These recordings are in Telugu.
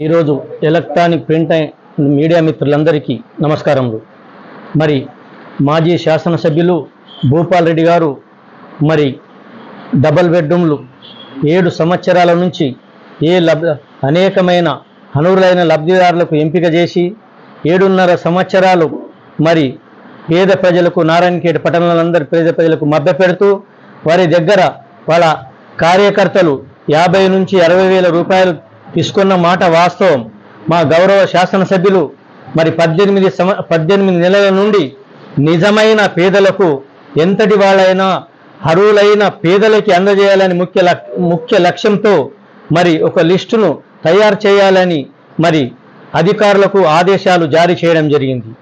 ఈరోజు ఎలక్ట్రానిక్ ప్రింట్ మీడియా మిత్రులందరికీ నమస్కారములు. మరి మాజీ శాసనసభ్యులు భూపాల్ రెడ్డి గారు మరి డబల్ బెడ్రూమ్లు 7 సంవత్సరాల నుంచి అనేకమైన అనర్హులైన లబ్ధిదారులకు ఎంపిక చేసి 7.5 సంవత్సరాలు మరి పేద ప్రజలకు నారాయణఖేడ్ పట్టణంలోని పేద ప్రజలకు మభ్యపెడుతూ వారి దగ్గర వాళ్ళ కార్యకర్తలు 50 నుంచి 60 వేల రూపాయలు తీసుకున్న మాట వాస్తవం. మా గౌరవ శాసనసభ్యులు మరి 18 నెలల నుండి నిజమైన పేదలకు ఎంతటి వాళ్ళైనా అర్హులైన పేదలకి అందజేయాలని ముఖ్య లక్ష్యంతో మరి ఒక లిస్టును తయారు చేయాలని మరి అధికారులకు ఆదేశాలు జారీ చేయడం జరిగింది.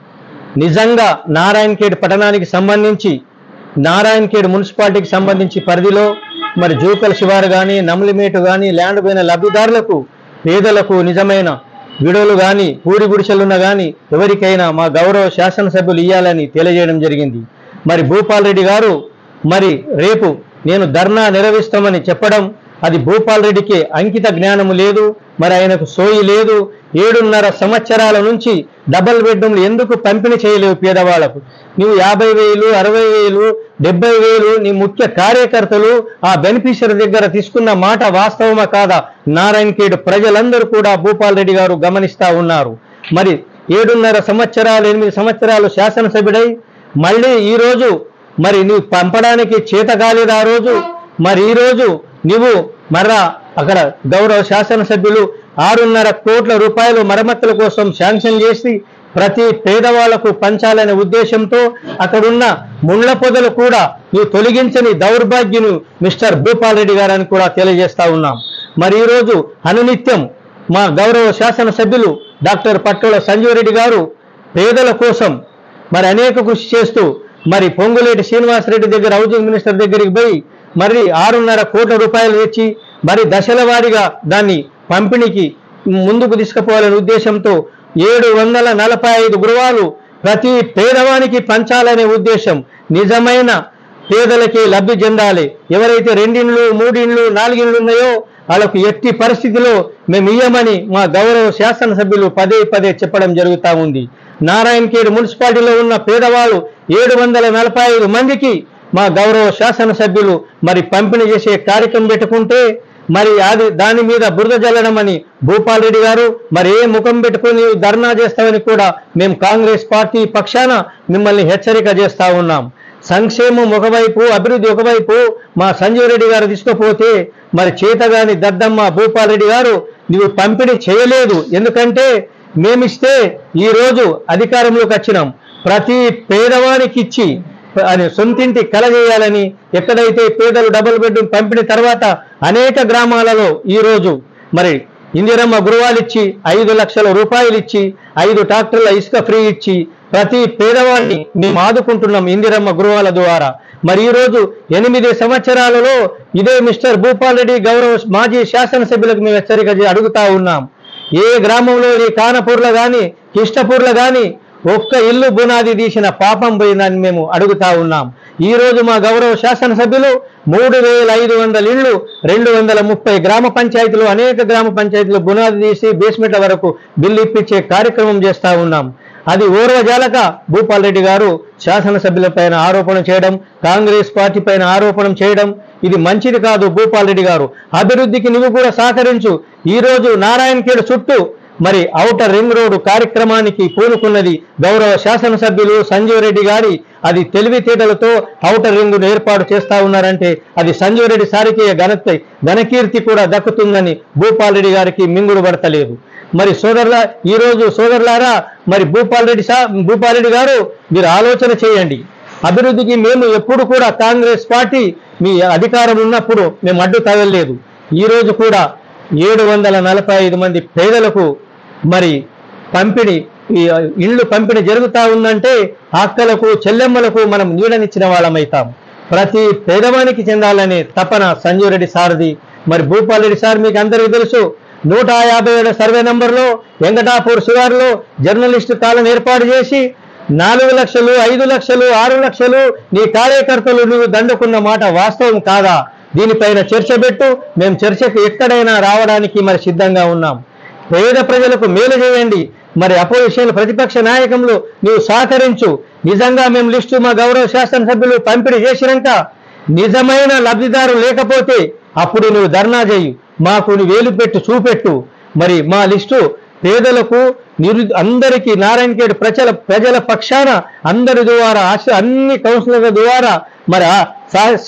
నిజంగా నారాయణఖేడ్ పట్టణానికి సంబంధించి నారాయణఖేడ్ మున్సిపాలిటీకి సంబంధించి పరిధిలో మరి జూకల్ శివారు కానీ నమ్లిమేటు కానీ ల్యాండ్ పోయిన లబ్ధిదారులకు పేదలకు నిజమైన విడోలు కానీ పూరి గుడిసెలున్న కానీ ఎవరికైనా మా గౌరవ శాసనసభ్యులు ఇవ్వాలని తెలియజేయడం జరిగింది. మరి భూపాల్ రెడ్డి గారు మరి రేపు నేను ధర్నా నిర్వహిస్తామని చెప్పడం అది భూపాల్ రెడ్డికి అంకిత జ్ఞానము లేదు, మరి ఆయనకు సోయి లేదు. 7.5 సంవత్సరాల నుంచి డబల్ బెడ్రూమ్లు ఎందుకు పంపిణీ చేయలేవు పేదవాళ్లకు? నువ్వు 50,000, 60,000, 70,000 నీ ముఖ్య కార్యకర్తలు ఆ బెనిఫిషియరీ దగ్గర తీసుకున్న మాట వాస్తవమా కాదా? నారాయణఖేడ్ ప్రజలందరూ కూడా భూపాల్ రెడ్డి గారు గమనిస్తా ఉన్నారు. మరి 7.5 సంవత్సరాలు 8 సంవత్సరాలు శాసనసభ్యుడై మళ్ళీ ఈరోజు మరి నువ్వు పంపడానికి చేత కాలేదు ఆ రోజు. మరి ఈరోజు నువ్వు మర్రా అక్కడ గౌరవ శాసనసభ్యులు 6.5 కోట్ల రూపాయలు మరమ్మతుల కోసం శాంక్షన్ చేసి ప్రతి పేదవాళ్లకు పంచాలనే ఉద్దేశంతో అక్కడున్న ముండ్ల పొదలు కూడా నువ్వు తొలగించని దౌర్భాగ్యును మిస్టర్ భూపాల్ రెడ్డి గారని కూడా తెలియజేస్తా ఉన్నాం. మరి ఈరోజు అనునిత్యం మా గౌరవ శాసనసభ్యులు డాక్టర్ పట్టోల సంజీవ్ రెడ్డి గారు పేదల కోసం మరి అనేక కృషి చేస్తూ మరి పొంగులేటి శ్రీనివాసరెడ్డి దగ్గర హౌసింగ్ మినిస్టర్ దగ్గరికి పోయి మరి 6.5 కోట్ల రూపాయలు తెచ్చి మరి దశల వారీగా దాన్ని పంపిణీకి ముందుకు తీసుకుపోవాలనే ఉద్దేశంతో 745 గృహాలు ప్రతి పేదవానికి పంచాలనే ఉద్దేశం. నిజమైన పేదలకి లబ్ధి చెందాలి. ఎవరైతే 2 ఇండ్లు 3 ఇండ్లు 4 ఇండ్లు ఉన్నాయో వాళ్ళకు ఎట్టి పరిస్థితిలో మేము ఇయ్యమని మా గౌరవ శాసనసభ్యులు పదే చెప్పడం జరుగుతూ ఉంది. నారాయణఖేడ్ మున్సిపాలిటీలో ఉన్న పేదవాళ్ళు 745 మందికి మా గౌరవ శాసనసభ్యులు మరి పంపిణీ చేసే కార్యక్రమం పెట్టుకుంటే మరి దాని మీద బురద జల్లడం అని భూపాల్ రెడ్డి గారు మరి ఏ ముఖం పెట్టుకుని ధర్నా చేస్తామని కూడా మేము కాంగ్రెస్ పార్టీ పక్షాన మిమ్మల్ని హెచ్చరిక చేస్తా ఉన్నాం. సంక్షేమం ఒకవైపు, అభివృద్ధి ఒకవైపు మా సంజీవ్ రెడ్డి గారు తీసుకుపోతే మరి చేతగాని దద్దమ్మ భూపాల్ రెడ్డి గారు నువ్వు పంపిణీ చేయలేదు. ఎందుకంటే మేమిస్తే ఈరోజు అధికారంలోకి వచ్చినాం. ప్రతి పేదవానికి ఇచ్చి అని సొంతింటి కలజేయాలని ఎక్కడైతే పేదలు డబుల్ బెడ్రూమ్ పంపిణీ తర్వాత అనేక గ్రామాలలో ఈరోజు మరి ఇందిరమ్మ గృహాలు ఇచ్చి 5 లక్షల రూపాయలు ఇచ్చి 5 ట్రాక్టర్ల ఇసుక ఫ్రీ ఇచ్చి ప్రతి పేదవాడిని మేము ఆదుకుంటున్నాం ఇందిరమ్మ గృహాల ద్వారా. మరి ఈరోజు 8 సంవత్సరాలలో ఇదే మిస్టర్ భూపాల్ రెడ్డి గౌరవ మాజీ శాసనసభ్యులకు మేము హెచ్చరిక అడుగుతా ఉన్నాం. ఏ గ్రామంలో కానపూర్లో కానీ కిష్టపూర్లో కానీ ఒక్క ఇల్లు బునాది తీసిన పాపం పోయిందని మేము అడుగుతా ఉన్నాం. ఈరోజు మా గౌరవ శాసనసభ్యులు 3,500 ఇళ్ళు 230 గ్రామ పంచాయతీలు అనేక గ్రామ పంచాయతీలు బునాది తీసి బేస్మెంట్ల వరకు బిల్లు ఇప్పించే కార్యక్రమం చేస్తా ఉన్నాం. అది ఓర్వజాలక భూపాల్ రెడ్డి గారు శాసనసభ్యుల పైన ఆరోపణ చేయడం, కాంగ్రెస్ పార్టీ పైన ఆరోపణ చేయడం ఇది మంచిది కాదు. భూపాల్ రెడ్డి గారు అభివృద్ధికి నువ్వు కూడా సహకరించు. ఈరోజు నారాయణఖేడ్ చుట్టూ మరి ఔటర్ రింగ్ రోడ్డు కార్యక్రమానికి పూనుకున్నది గౌరవ శాసనసభ్యులు సంజీవ్ రెడ్డి గారి అది తెలివితేటలతో ఔటర్ రింగును ఏర్పాటు చేస్తా ఉన్నారంటే అది సంజీవ్ రెడ్డి సారికి ఘనకీర్తి కూడా దక్కుతుందని భూపాల్ రెడ్డి గారికి మింగుడు పడతలేదు. మరి ఈరోజు సోదరులారా మరి భూపాల్ రెడ్డి గారు మీరు ఆలోచన చేయండి. అభివృద్ధికి మేము ఎప్పుడు కూడా కాంగ్రెస్ పార్టీ మీ అధికారం ఉన్నప్పుడు మేము అడ్డు తగలలేదు. ఈరోజు కూడా 745 మంది పేదలకు మరి ఇళ్ళు పంపిణీ జరుగుతూ ఉందంటే అక్కలకు చెల్లెమ్మలకు మనం నీడనిచ్చిన వాళ్ళమవుతాం. ప్రతి పేదవానికి చెందాలనే తపన సంజీవ్ రెడ్డి సార్ది. మరి భూపాల్ రెడ్డి సార్ మీకు అందరికీ తెలుసు 157 సర్వే నంబర్లో వెంకటాపూర్ శివారులో జర్నలిస్టు కాలం ఏర్పాటు చేసి 4 లక్షలు 5 లక్షలు 6 లక్షలు నీ కార్యకర్తలు నువ్వు దండుకున్న మాట వాస్తవం కాదా? దీనిపైన చర్చ పెట్టు. మేము చర్చకు ఎక్కడైనా రావడానికి మరి సిద్ధంగా ఉన్నాం. పేద ప్రజలకు మేలు చేయండి. మరి అపోజిషన్ ప్రతిపక్ష నాయకులు నువ్వు సహకరించు. నిజంగా మేము లిస్టు మా గౌరవ శాసనసభ్యులు పంపిణీ చేసినాక నిజమైన లబ్ధిదారు లేకపోతే అప్పుడు నువ్వు ధర్నా చేయి, మాకు నువ్వు వేలు పెట్టు చూపెట్టు. మరి మా లిస్టు పేదలకు అందరికీ నారాయణఖేడ్ ప్రజల పక్షాన అందరి ద్వారా అన్ని కౌన్సిలర్ల ద్వారా మరి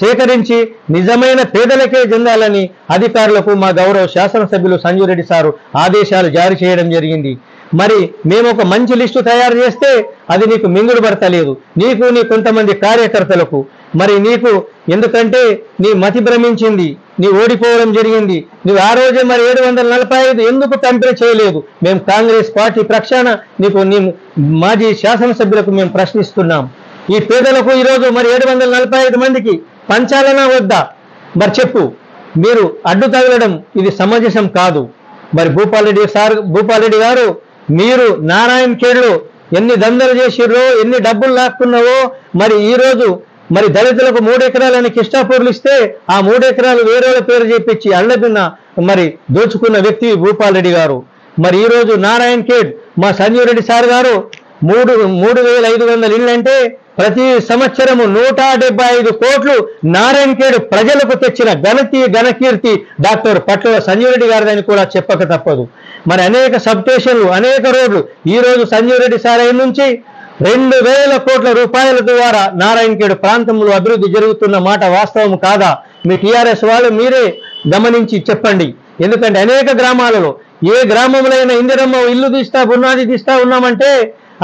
సేకరించి నిజమైన పేదలకే చెందాలని అధికారులకు మా గౌరవ శాసనసభ్యులు సంజీవ్ రెడ్డి సారు ఆదేశాలు జారీ చేయడం జరిగింది. మరి మేము ఒక మంచి లిస్టు తయారు చేస్తే అది నీకు మింగుడు పడతలేదు, నీకు నీ కొంతమంది కార్యకర్తలకు. మరి నీకు ఎందుకంటే నీ మతి భ్రమించింది, నీ ఓడిపోవడం జరిగింది. నువ్వు ఆ రోజే మరి 745 ఎందుకు పంపిణీ చేయలేదు? మేము కాంగ్రెస్ పార్టీ పక్షాన నీ మాజీ శాసనసభ్యులకు మేము ప్రశ్నిస్తున్నాం. ఈ పేదలకు ఈరోజు మరి 745 మందికి పంచాలనా వద్దా? మరి చెప్పు. మీరు అడ్డు తగలడం ఇది సమంజసం కాదు. మరి భూపాలరెడ్డి గారు మీరు నారాయణఖేడ్లో ఎన్ని దందలు చేసిర్రో, ఎన్ని డబ్బులు లాక్కున్నావో, మరి ఈరోజు మరి దళితులకు 3 ఎకరాలని కిష్టాపూర్లు ఇస్తే ఆ 3 ఎకరాలు వేరేల పేరు చేపించి అళ్లబిన్న మరి దోచుకున్న వ్యక్తి భూపాలరెడ్డి గారు. మరి ఈరోజు నారాయణఖేడ్ మా సంజీవ్ రెడ్డి సార్ గారు 3,500 ఇళ్ళు అంటే ప్రతి సంవత్సరము 175 కోట్లు నారాయణఖేడ్ ప్రజలకు తెచ్చిన ఘనకీర్తి డాక్టర్ పట్ల సంజీవ్ రెడ్డి గారిదని కూడా చెప్పక తప్పదు. మరి అనేక సబ్ స్టేషన్లు, అనేక రోడ్లు ఈరోజు సంజీవ్ రెడ్డి సార్ అయిన నుంచి 2,000 కోట్ల రూపాయల ద్వారా నారాయణఖేడ్ ప్రాంతంలో అభివృద్ధి జరుగుతున్న మాట వాస్తవం కాదా? మీ టీఆర్ఎస్ వాళ్ళు మీరే గమనించి చెప్పండి. ఎందుకంటే అనేక గ్రామాలలో ఏ గ్రామంలో అయినా ఇందిరమ్మ ఇల్లు తీస్తా పునాది తీస్తా ఉన్నామంటే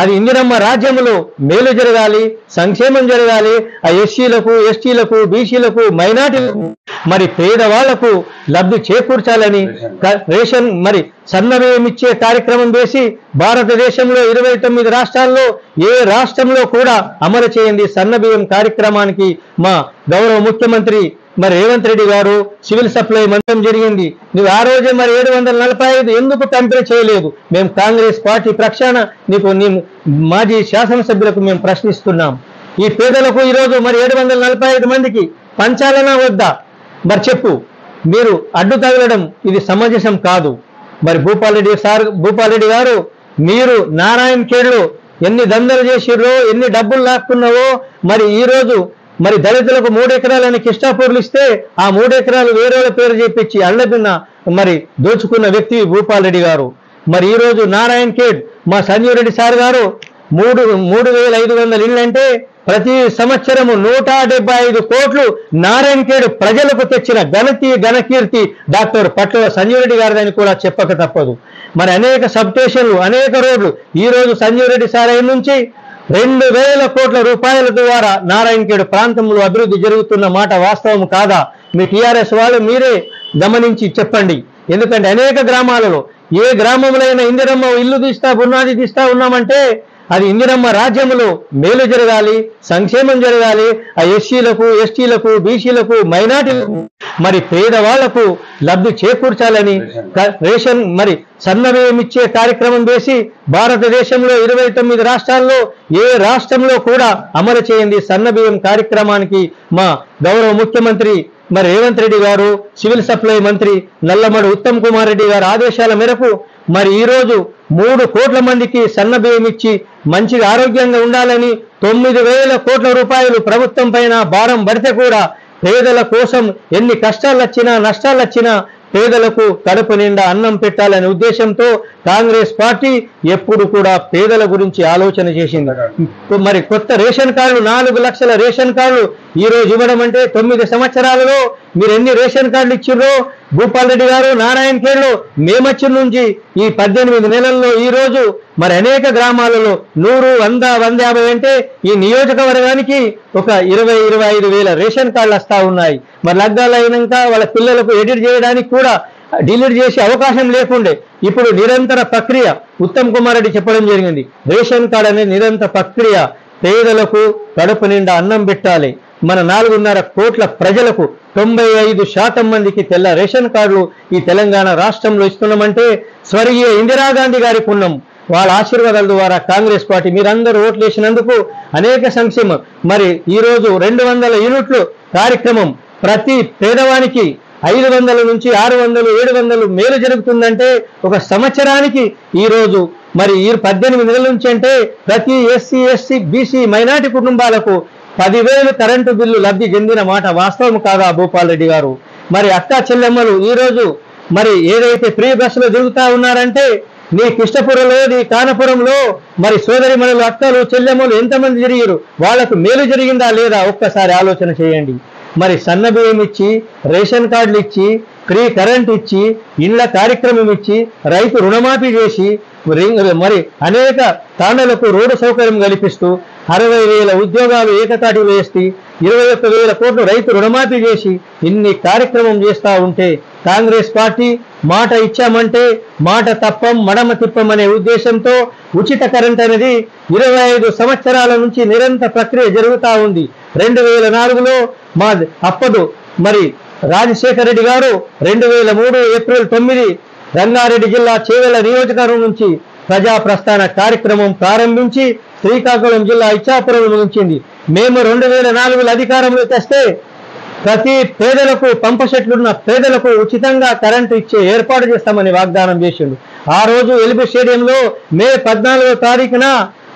అది ఇందిరమ్మ రాజ్యంలో మేలు జరగాలి, సంక్షేమం జరగాలి. ఆ ఎస్సీలకు, ఎస్టీలకు, బీసీలకు, మైనార్టీలకు మరి పేదవాళ్లకు లబ్ధి చేకూర్చాలని రేషన్ మరి సన్నబియ్యం ఇచ్చే కార్యక్రమం చేసి భారతదేశంలో 29 రాష్ట్రాల్లో ఏ రాష్ట్రంలో కూడా అమలు చేయండి సన్నబియ్యం కార్యక్రమానికి మా గౌరవ ముఖ్యమంత్రి మరి రేవంత్ రెడ్డి గారు సివిల్ సప్లై మంత్రం జరిగింది. నువ్వు ఆ రోజే మరి 745 ఎందుకు పంపిణీ చేయలేదు? మేము కాంగ్రెస్ పార్టీ పక్షాన నీ మాజీ శాసనసభ్యులకు మేము ప్రశ్నిస్తున్నాం. ఈ పేదలకు ఈరోజు మరి 745 మందికి పంచాలనా వద్దా? మరి చెప్పు. మీరు అడ్డు తగలడం ఇది సమంజసం కాదు. మరి భూపాలరెడ్డి గారు మీరు నారాయణఖేడ్లో ఎన్ని దందలు చేసిర్రో, ఎన్ని డబ్బులు లాక్కున్నావో, మరి ఈరోజు మరి దళితులకు 3 ఎకరాలని కిష్టాపూర్లు ఇస్తే ఆ 3 ఎకరాలు వేరేల పేరు చేపించి అళ్లబిన్న మరి దోచుకున్న వ్యక్తి భూపాలరెడ్డి గారు. మరి ఈరోజు నారాయణఖేడ్ మా సంజీవ్ రెడ్డి సార్ గారు 3,500 ఇళ్ళు అంటే ప్రతి సంవత్సరము 175 కోట్లు నారాయణఖేడ్ ప్రజలకు తెచ్చిన ఘనకీర్తి డాక్టర్ పట్ల సంజీవ్ రెడ్డి గారిదని కూడా చెప్పక తప్పదు. మరి అనేక సబ్ స్టేషన్లు, అనేక రోడ్లు ఈరోజు సంజీవ్ రెడ్డి సార్ అయిన నుంచి 2,000 కోట్ల రూపాయల ద్వారా నారాయణఖేడ్ ప్రాంతంలో అభివృద్ధి జరుగుతున్న మాట వాస్తవం కాదా? మీ టీఆర్ఎస్ వాళ్ళు మీరే గమనించి చెప్పండి. ఎందుకంటే అనేక గ్రామాలలో ఏ గ్రామంలో అయినా ఇందిరమ్మ ఇల్లు తీస్తా పునాది తీస్తా ఉన్నామంటే అది ఇందిరమ్మ రాజ్యంలో మేలు జరగాలి, సంక్షేమం జరగాలి. ఆ ఎస్సీలకు, ఎస్టీలకు, బీసీలకు, మైనార్టీలకు మరి పేదవాళ్లకు లబ్ధి చేకూర్చాలని రేషన్ మరి సన్నబియ్యం ఇచ్చే కార్యక్రమం చేసి భారతదేశంలో 29 రాష్ట్రాల్లో ఏ రాష్ట్రంలో కూడా అమలు చేయండి సన్నబియ్యం కార్యక్రమానికి మా గౌరవ ముఖ్యమంత్రి మరి రేవంత్ రెడ్డి గారు సివిల్ సప్లై మంత్రి నల్లమడు ఉత్తమ్ కుమార్ రెడ్డి గారి ఆదేశాల మేరకు మరి ఈరోజు 3 కోట్ల మందికి సన్నబియ్యం ఇచ్చి మంచిగా ఆరోగ్యంగా ఉండాలని 9,000 కోట్ల రూపాయలు ప్రభుత్వం పైన భారం పడితే కూడా పేదల కోసం ఎన్ని కష్టాలు వచ్చినా నష్టాలు వచ్చినా పేదలకు కడుపు నిండా అన్నం పెట్టాలనే ఉద్దేశంతో కాంగ్రెస్ పార్టీ ఎప్పుడు కూడా పేదల గురించి ఆలోచన చేసింది. మరి కొత్త రేషన్ కార్డులు 4 లక్షల రేషన్ కార్డులు ఈ రోజు ఇవ్వడం అంటే 9 సంవత్సరాలలో మీరు ఎన్ని రేషన్ కార్డులు ఇచ్చిర్రో భూపాలరెడ్డి గారు నారాయణఖేడ్లో మేమచ్చి నుంచి ఈ 18 నెలల్లో ఈ రోజు మరి అనేక గ్రామాలలో 100, 100, 150 అంటే ఈ నియోజకవర్గానికి ఒక 20-25 వేల రేషన్ కార్డులు వస్తా ఉన్నాయి. మరి లగ్గాలు అయినాక వాళ్ళ పిల్లలకు ఎడిట్ చేయడానికి కూడా డిలీట్ చేసే అవకాశం లేకుండే ఇప్పుడు నిరంతర ప్రక్రియ ఉత్తమ్ కుమార్ రెడ్డి చెప్పడం జరిగింది. రేషన్ కార్డు అనేది నిరంతర ప్రక్రియ. పేదలకు కడుపు నిండా అన్నం పెట్టాలి. మన 4.5 కోట్ల ప్రజలకు 95% మందికి తెల్ల రేషన్ కార్డులు ఈ తెలంగాణ రాష్ట్రంలో ఇస్తున్నామంటే స్వర్గీయ ఇందిరాగాంధీ గారి పుణ్యం. వాళ్ళ ఆశీర్వాదాల ద్వారా కాంగ్రెస్ పార్టీ మీరందరూ ఓట్లు వేసినందుకు అనేక సంక్షేమం. మరి ఈరోజు 200 యూనిట్లు కార్యక్రమం ప్రతి పేదవానికి 500 నుంచి 600, 700 మేలు జరుగుతుందంటే ఒక సంవత్సరానికి ఈరోజు మరి ఈ 18 నెలల నుంచి అంటే ప్రతి ఎస్సీ, ఎస్టీ, బీసీ, మైనార్టీ కుటుంబాలకు 10,000 కరెంటు బిల్లు లబ్ధి చెందిన మాట వాస్తవం కాదా భూపాల్ రెడ్డి గారు? మరి అక్క చెల్లెమ్మలు ఈరోజు మరి ఏదైతే ఫ్రీ బస్సులో తిరుగుతా ఉన్నారంటే నీ కృష్ణపురంలో, నీ కానపురంలో మరి సోదరిమణులు, అక్కలు, చెల్లెమ్మలు ఎంతమంది జరిగారు? వాళ్లకు మేలు జరిగిందా లేదా ఒక్కసారి ఆలోచన చేయండి. మరి సన్నబియ్యం ఇచ్చి, రేషన్ కార్డులు ఇచ్చి, ఫ్రీ కరెంట్ ఇచ్చి, ఇండ్ల కార్యక్రమం ఇచ్చి, రైతు రుణమాఫీ చేసి, మరి అనేక తాండలకు రోడ్డు సౌకర్యం కల్పిస్తూ 60,000 ఉద్యోగాలు ఏకతాటి వేసి 21,000 కోట్లు రైతు రుణమాఫీ చేసి ఇన్ని కార్యక్రమం చేస్తూ ఉంటే కాంగ్రెస్ పార్టీ మాట ఇచ్చామంటే మాట తప్పం మడమ తిప్పం అనే ఉద్దేశంతో ఉచిత కరెంట్ అనేది 25 సంవత్సరాల నుంచి నిరంతర ప్రక్రియ జరుగుతూ ఉంది. 2004లో మా అప్పడు మరి రాజశేఖర రెడ్డి గారు 2003 ఏప్రిల్ 9 రంగారెడ్డి జిల్లా చేవెళ్ల నియోజకవర్గం నుంచి ప్రజా ప్రస్థాన కార్యక్రమం ప్రారంభించి శ్రీకాకుళం జిల్లా ఇచ్చాపురం ఉంచింది. మేము 2004లో అధికారంలో తెస్తే ప్రతి పేదలకు పంప సెట్లున్న పేదలకు ఉచితంగా కరెంటు ఇచ్చే ఏర్పాటు చేస్తామని వాగ్దానం చేసిండు. ఆ రోజు ఎల్బీ స్టేడియంలో మే 14వ తారీఖున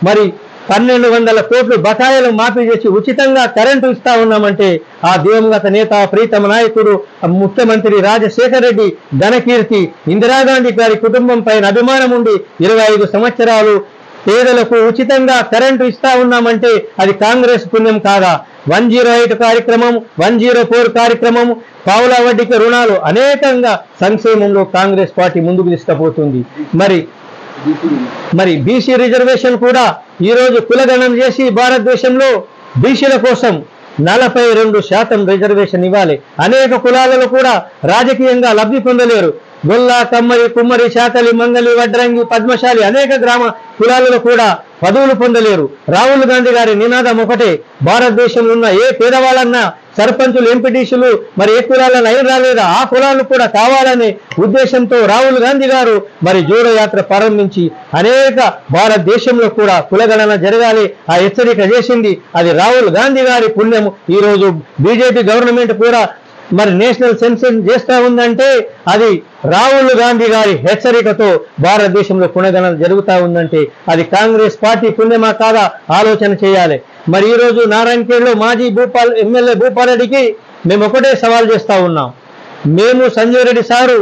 మరి 1,200 కోట్లు బకాయిలు మాఫీ చేసి ఉచితంగా కరెంటు ఇస్తా ఉన్నామంటే ఆ దివంగత నేత, ప్రీతమ నాయకుడు, ముఖ్యమంత్రి రాజశేఖర రెడ్డి ఘనకీర్తి, ఇందిరాగాంధీ గారి కుటుంబం పైన అభిమానం ఉండి 25 సంవత్సరాలు పేదలకు ఉచితంగా కరెంటు ఇస్తా ఉన్నామంటే అది కాంగ్రెస్ పుణ్యం కాదా? 108 కార్యక్రమం, 104 కార్యక్రమం, పావుల వడ్డీకి రుణాలు, అనేకంగా సంక్షేమంలో కాంగ్రెస్ పార్టీ ముందుకు తీసుకుపోతుంది. మరి బీసీ రిజర్వేషన్ కూడా ఈరోజు కులగణన చేసి భారతదేశంలో బీసీల కోసం 42% రిజర్వేషన్ ఇవ్వాలి. అనేక కులాలలో కూడా రాజకీయంగా లబ్ధి పొందలేరు. గొల్ల, కమ్మరి, కుమ్మరి, శాతలి, మంగలి, వడ్రంగి, పద్మశాలి అనేక గ్రామ కులాలలో కూడా పదవులు పొందలేరు. రాహుల్ గాంధీ గారి నినాదం ఒకటే, భారతదేశంలో ఉన్న ఏ పేదవాళ్ళన్నా సర్పంచులు, ఎంపీటీసీలు మరి ఏ కులాలను అయిన రాలేదా ఆ కులాలు కూడా కావాలనే ఉద్దేశంతో రాహుల్ గాంధీ గారు మరి జోడో యాత్ర ప్రారంభించి అనేక భారతదేశంలో కూడా కులగణన జరగాలి ఆ హెచ్చరిక చేసింది. అది రాహుల్ గాంధీ గారి పుణ్యం. ఈరోజు బీజేపీ గవర్నమెంట్ కూడా మరి నేషనల్ సెన్సస్ చేస్తా ఉందంటే అది రాహుల్ గాంధీ గారి హెచ్చరికతో భారతదేశంలో కులగణన జరుగుతూ ఉందంటే అది కాంగ్రెస్ పార్టీ పుణ్యమా కాదా ఆలోచన చేయాలి. మరి ఈరోజు నారాయణఖేడ్లో మాజీ ఎమ్మెల్యే భూపాల్ రెడ్డికి మేము ఒకటే సవాల్ చేస్తూ ఉన్నాం. మేము సంజయ్ రెడ్డి సారు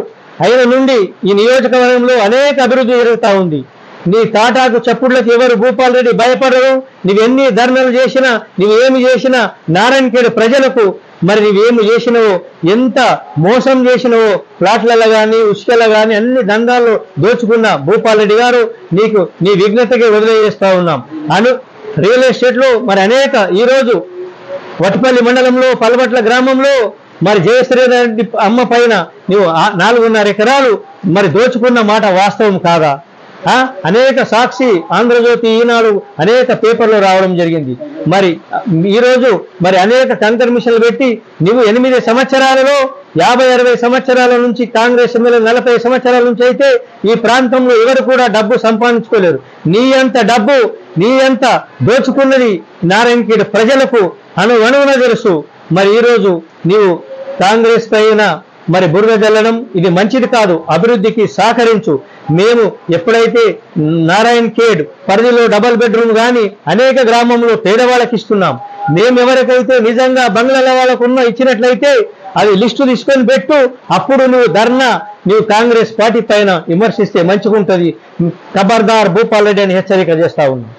అయిన నుండి ఈ నియోజకవర్గంలో అనేక అభివృద్ధి జరుగుతూ ఉంది. నీ తాటాకు చప్పుడులకు ఎవరు భూపాల్ రెడ్డి భయపడరు. నువ్వెన్ని ధర్నాలు చేసినా, నువ్వేమి చేసినా నారాయణఖేడ్ ప్రజలకు మరి నువ్వేమి చేసినవో, ఎంత మోసం చేసినవో, ప్లాట్లలో కానీ ఉసుకలో కానీ అన్ని దందాల్లో దోచుకున్న భూపాల్ రెడ్డి గారు నీకు నీ విఘ్నతకి వదిలేస్తా ఉన్నాం. రియల్ ఎస్టేట్లో మరి అనేక ఈరోజు వటిపల్లి మండలంలో పల్వట్ల గ్రామంలో మరి జయశ్రీ రెడ్డి అమ్మ పైన నువ్వు 4.5 ఎకరాలు మరి దోచుకున్న మాట వాస్తవం కాదా? అనేక సాక్షి, ఆంధ్రజ్యోతి, ఈనాడు అనేక పేపర్లు రావడం జరిగింది. మరి ఈరోజు మరి అనేక కంకర్ మిషన్లు పెట్టి నువ్వు 8 సంవత్సరాలలో 50-60 సంవత్సరాల నుంచి కాంగ్రెస్ ఎమ్మెల్యే 40 సంవత్సరాల నుంచి అయితే ఈ ప్రాంతంలో ఎవరు కూడా డబ్బు సంపాదించుకోలేరు. నీ అంత డబ్బు, నీ అంత దోచుకున్నది నారాయణఖేడ్ ప్రజలకు అణువణువున తెలుసు. మరి ఈరోజు నీవు కాంగ్రెస్ పైన మరి బురద జల్లడం ఇది మంచిది కాదు. అభివృద్ధికి సహకరించు. మేము ఎప్పుడైతే నారాయణఖేడ్ పరిధిలో డబల్ బెడ్రూమ్ కానీ అనేక గ్రామంలో పేదవాళ్ళకి ఇస్తున్నాం. మేము ఎవరికైతే నిజంగా బంగ్లాల వాళ్ళకు ఇచ్చినట్లయితే అది లిస్టు తీసుకొని పెట్టు. అప్పుడు నువ్వు కాంగ్రెస్ పార్టీ పైన విమర్శిస్తే మంచిగుంటది. ఖబర్దార్ భూపాల్ రెడ్డి అని హెచ్చరిక చేస్తా ఉన్నాం.